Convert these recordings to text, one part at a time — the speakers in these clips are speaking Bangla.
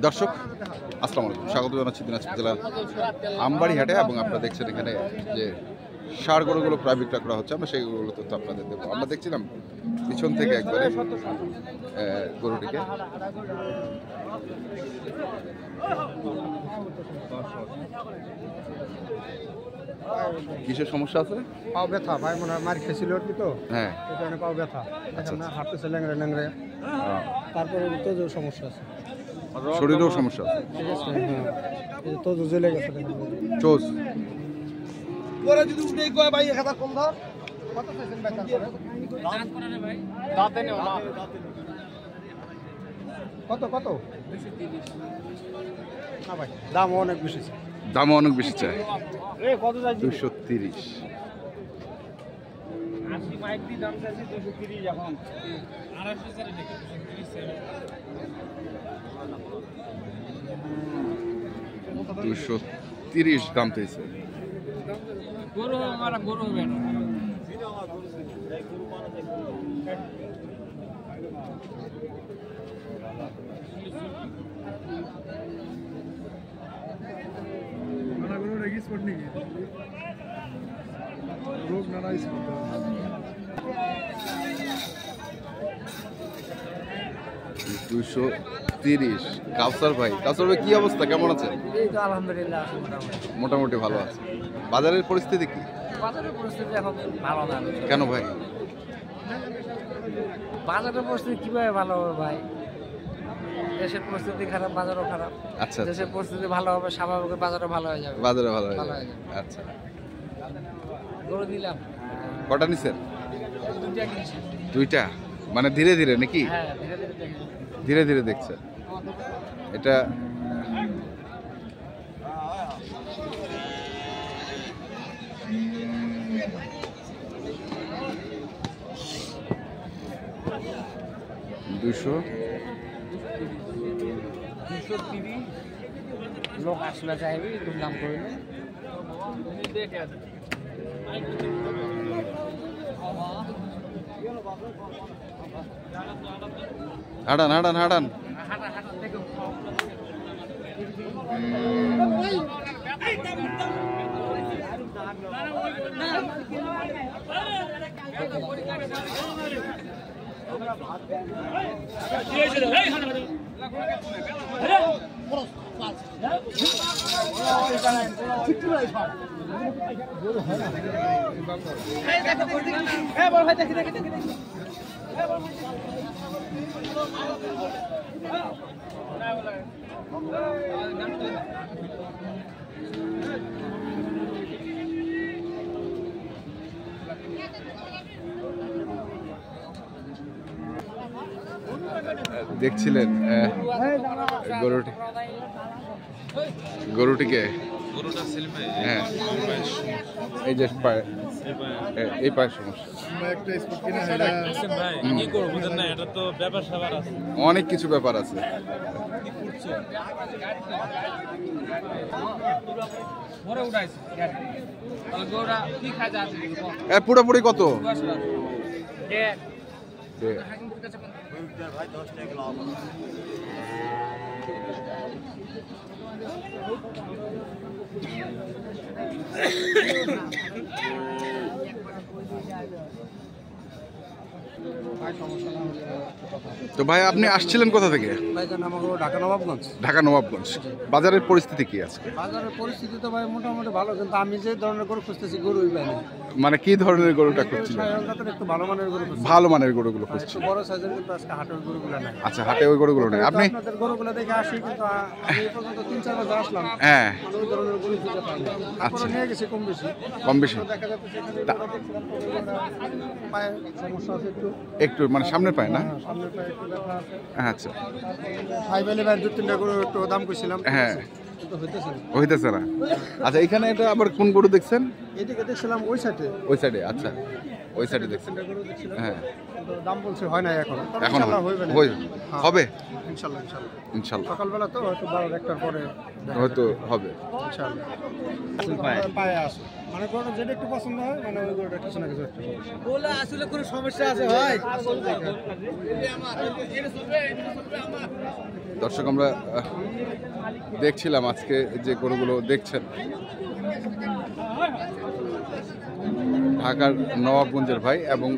দর্শক আসসালামু আলাইকুম, স্বাগত জানাচ্ছি দিনাজপুর জেলা আমবাড়ি হাটে। এবং আপনারা দেখছেন এখানে যে ষাঁড় গরুগুলো প্রায় বিক্রয় করা হচ্ছে, আমরা সেই গরুগুলো তথ্য আপনাদের দেবো। আমরা দেখছিলাম পিছন থেকে একবারে গরুটিকে। কিসের সমস্যা আছে? পাও ব্যথা ভাই, মনে হয় মার খেয়েছিল আর কি, তো হ্যাঁ এই কারণে পাও ব্যথা। আচ্ছা, না হাঁটতেছে ল্যাংড়ে ল্যাংড়ে, তারপরে তো যে সমস্যা আছে, শরীরেও সমস্যা আছে, ঠিক আছে। হ্যাঁ, এই তো জ্বলে গেছে চোজ। পরে যদি উঠে কয় ভাই 1000 কম ধর, কত চাইছেন ভাই? দাঁত করে রে ভাই, দাঁতে নেও না। কত কত? 230 না ভাই, দাম অনেক বেশি। দাম অনেক বেশি চাই। এ কত চাইছেন? 230। 80 মাইক দি দাম চাইছে 230, এখন 250 চাই দেখি 230 দাম চাইছে। গরু মারা গরু হবে না। রোগ নারাইজ 230। কাউসার ভাই, কাউসার ভাই কি অবস্থা, কেমন আছেন? এই তো আলহামদুলিল্লাহ মোটামুটি ভালো আছে। বাজারের পরিস্থিতি কি? বাজারের পরিস্থিতি এখন ভালো না। কেন ভাই? বাজারের পরিস্থিতি কিভাবে ভালো হবে ভাই? দেশের পরিস্থিতি খারাপ, বাজারও খারাপ। আচ্ছা, দেশের পরিস্থিতি ভালো হবে, স্বাভাবিক বাজারও ভালো হয়ে যাবে। বাজারে ভালো হয়ে ভালো যাবে। হয়ে যাবে। আচ্ছা, গরু দিলাম কটা নিছেন? 2টা কিনছি। 2টা? মানে ধীরে ধীরে নাকি? হ্যাঁ, ধীরে ধীরে দেখি। ধীরে ধীরে দেখছেন এটা? দুশো 230 লোক আসলে চাইবে, একটু দাম করবে। হাঁটান হাঁটান হাঁটান। হাঁটা হাঁটা দেখো। দেখছিলেন গরুটিকে? হ্যাঁ, এই যে এই পায়ের সমস্যা, অনেক কিছু ব্যাপার আছে। পুরোপুরি কত? তো ভাই আপনি আসছিলেন কোথা থেকে? ঢাকা নবাবগঞ্জ। ঢাকা নবাবগঞ্জ। বাজারের পরিস্থিতি কি আজকে? বাজারের পরিস্থিতি তো ভাই মোটামুটি ভালো, কিন্তু আমি যে ধরনের গরু খুঁজতেছি গরুই পাই না। মানে কি ধরনের গরুটা খুঁজছিলেন? একটু ভালো মানের গরু খুঁজছি। ভালো মানের গরুগুলো খুঁজছি। একটু বড় সাইজের, কিন্তু আজকে হাটের গরুগুলো নাই। আচ্ছা, হাটে ওই গরুগুলো নেই। আপনি আপনাদের গরুগুলো দেখে আসি, কিন্তু আমি এই পর্যন্ত 3-4 বছর আসলাম, হ্যাঁ, ওই ধরনের গরু খুঁজে পাই না। আচ্ছা, নিয়ে গেছি কম বেশি। কম বেশি দেখা যাচ্ছে পায়ে সমস্যা আছে একটু, একটু, মানে সামনে পায় না? সামনের পায়ে একটু ব্যথা আছে। আচ্ছা, হাই ভ্যালি ভাই 2-3টা গরু একটু দাম কইছিলাম, হ্যাঁ, কিন্তু হইতেছে না। হইতেছে না। আচ্ছা, এখানে এটা আবার কোন গরু দেখছেন? এইদিকে দেখছিলাম ওই সাইডে, ওই সাইডে। আচ্ছা, ওই সাইডে দেখছেন? 2-3টা গরু দেখছিলাম, হ্যাঁ, দাম বলছে হয় না এখন এখন হবে ইনশাআল্লাহ ইনশাল্লাহ সকালবেলা তো হয়তো 12-1টার পরে হয়তো হবে। ইনশাআল্লাহ পায়ে আসে মানে কোনো যেটা একটু পছন্দ হয় মানে ওই গরুটা কিছু না কিছু একটা বলে আসলে কোনো সমস্যা আছে ভাই দর্শক আমরা দেখছিলাম আজকে যে গরুগুলো দেখছেন ঢাকার নবাবগঞ্জের ভাই এবং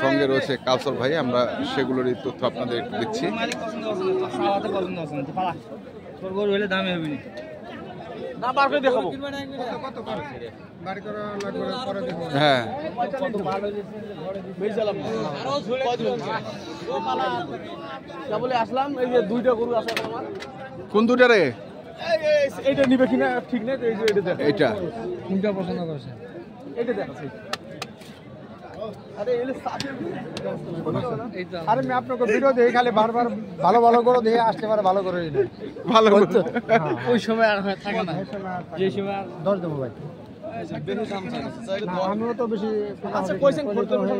সঙ্গে রয়েছে কাউসার ভাই, আমরা সেগুলোরই তথ্য আপনাদের একটু দিচ্ছি। হ্যাঁ আসলাম এই যে 2টা গরু আছে আমার কোন দুটা রে? এইটা নিবে কিনা ঠিক নেই, এই যে এটা দেখো এইটা কোনটা পছন্দ করছে এটা দেখাচ্ছি। আরে আমি আপনাকে ভিডিও দেখি খালি বারবার ভালো ভালো করে দেখে আসতে পারে, ভালো করে ভালো ওই সময় আর থাকে না, যে সময় 10 দেবো ভাই। আমিও তো বেশি আচ্ছা কইছেন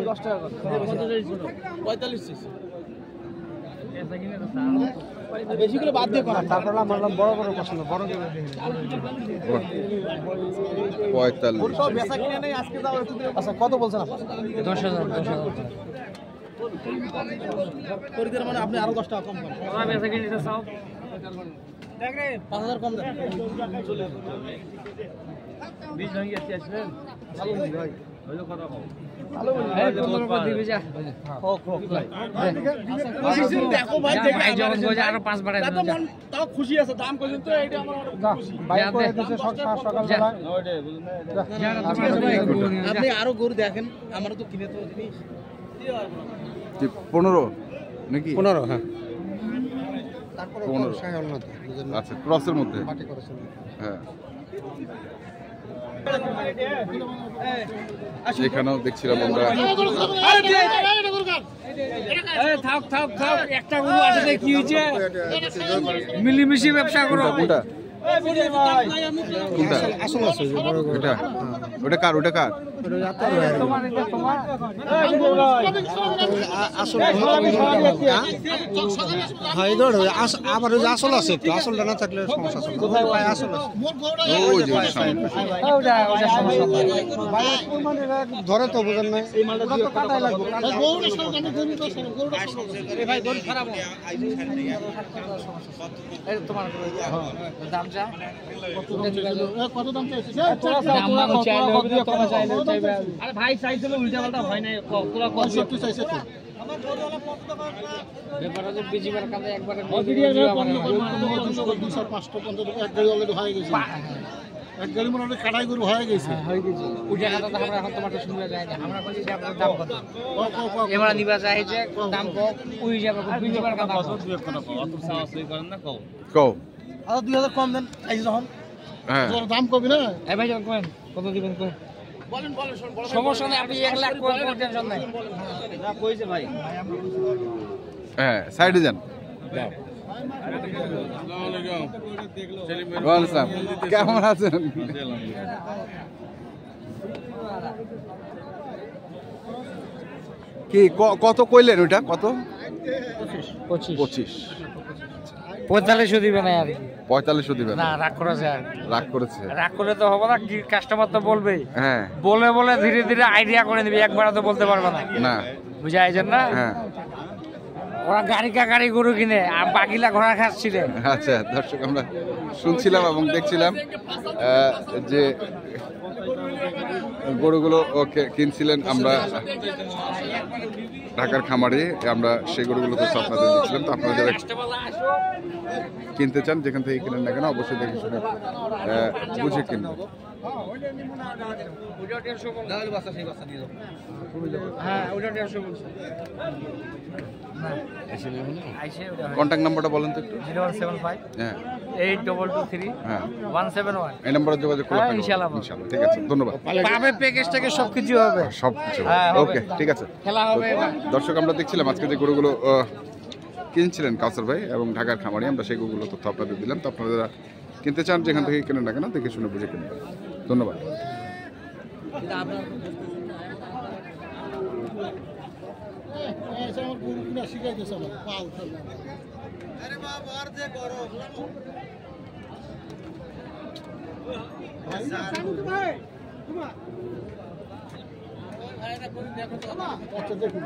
10 টাকা 45 বেশি করে বাদ দিয়ে করা, তারপর মানলাম বড় বড় পছন্দ বড় করে 45 বেচা কিনে নেই আজকে যাও একটু। আচ্ছা কত বলছেন আপনি? 10,000 পরিদের মানে আপনি আরো 10 টাকা কম করেন। ওরা বেচা কিনে দিতে চাও দেখ রে 5,000 কম দেন। 20 জঙ্গি আসবেন ভালো বলি ভাই হইলো কথা কও ভালো বলি এই 15 করে দিবি যা হোক ভাই দেখো ভাই ভাই যখন কইছে আরো 5 বাড়াই দেন যা তাও খুশি আছে দাম কইছেন তো এইটা আমার ভাই কই দিতে সকাল বেলা আপনি আরো গরু দেখেন আমারও তো কিনে তো জিনিস 15 নাকি 15 হ্যাঁ 15 আচ্ছা ক্রসের মধ্যে হ্যাঁ। এখানেও দেখছিলাম আমরা একটা গরু আছে কি হয়েছে মিলিমিশি ব্যবসা করো। কোনটা আসল আছে বড় গরু এটা ওটা কার আবার আসল আছে একটু আসলটা না থাকলে সমস্যা আসল ধরে তো বুঝেন না এই মালটা কাটাই লাগবে তোমার দাম যা কত দাম আরে ভাই চাইছিল উল্টা পাল্টা হয় নাই তোরা কত চাইছে তো ব্যাপারটা যে বিজিবার কাছে একবারে 200 500 এক গাড়ি অলরেডি হয়ে গেছে, এক গাড়ি মনে হয় কাটাই গরু হয়ে গেছে ওই জায়গাটা তো আমরা এখন তোমার শুনবে যায় না, আমরা কইছি যে আপনার দাম কত এবারে নিবা যায় যে দাম কত ওই যাবে বিজিবার কাছে কত অত সাহস করেন না কও আর 2000 কম দেন আইছে যখন হ্যাঁ দাম কবি না এই ভাই যখন কোন কত দিবেন কোন বলেন সমস্যা নাই আপনি 1 লাখ কোন টেনশন নাই না কইছে ভাই হ্যাঁ সাইডে যান। কেমন আছেন? কি কত কইলেন ওইটা কত? 25 45 দিবে না আর 45 দিবেন না, রাগ করেছে আর রাগ করেছে। রাগ করে তো হবে না, কি কাস্টমার তো বলবেই, হ্যাঁ বলে বলে ধীরে ধীরে আইডিয়া করে দিবি, একবার তো বলতে পারবে না না বুঝা আইছেন না। হ্যাঁ ওরা গাড়ি গরু কিনে আর বাকিলা ঘোড়া খাচ্ছিল। আচ্ছা দর্শক আমরা শুনছিলাম এবং দেখছিলাম যে গরুগুলো কিনছিলেন আমরা ঢাকার খামারে, আমরা সেই গরুগুলো তো আপনাদের দিচ্ছিলাম। তো আপনারা যারা কিনতে চান যেখান থেকে কিনেন না কেন অবশ্যই দেখে শুনে বুঝে কিনবেন। কন্ট্যাক্ট নাম্বারটা বলেন তো একটু। 0175 হ্যাঁ 8223 হ্যাঁ 171 এই নাম্বারে যোগাযোগ করলে হ্যাঁ, ইনশাআল্লাহ। ঠিক আছে ধন্যবাদ। পাবে প্যাকেজ থেকে সবকিছু হবে, সবকিছু হ্যাঁ, হবে। ওকে ঠিক আছে। খেলা হবে এবার। দর্শক আমরা দেখছিলাম আজকে যে গরুগুলো কিনছিলেন কাউসার ভাই এবং ঢাকার খামারে, আমরা সেই গরুগুলো তথ্য আপনাদের দিলাম। তো আপনারা যারা কিনতে চান যেখান থেকে কেনেন না কেন দেখে শুনে বুঝে কিনবেন। ধন্যবাদ। আছে আমার গরু কিনা শিখাইতেছে আমার পাল আচ্ছা দেখুন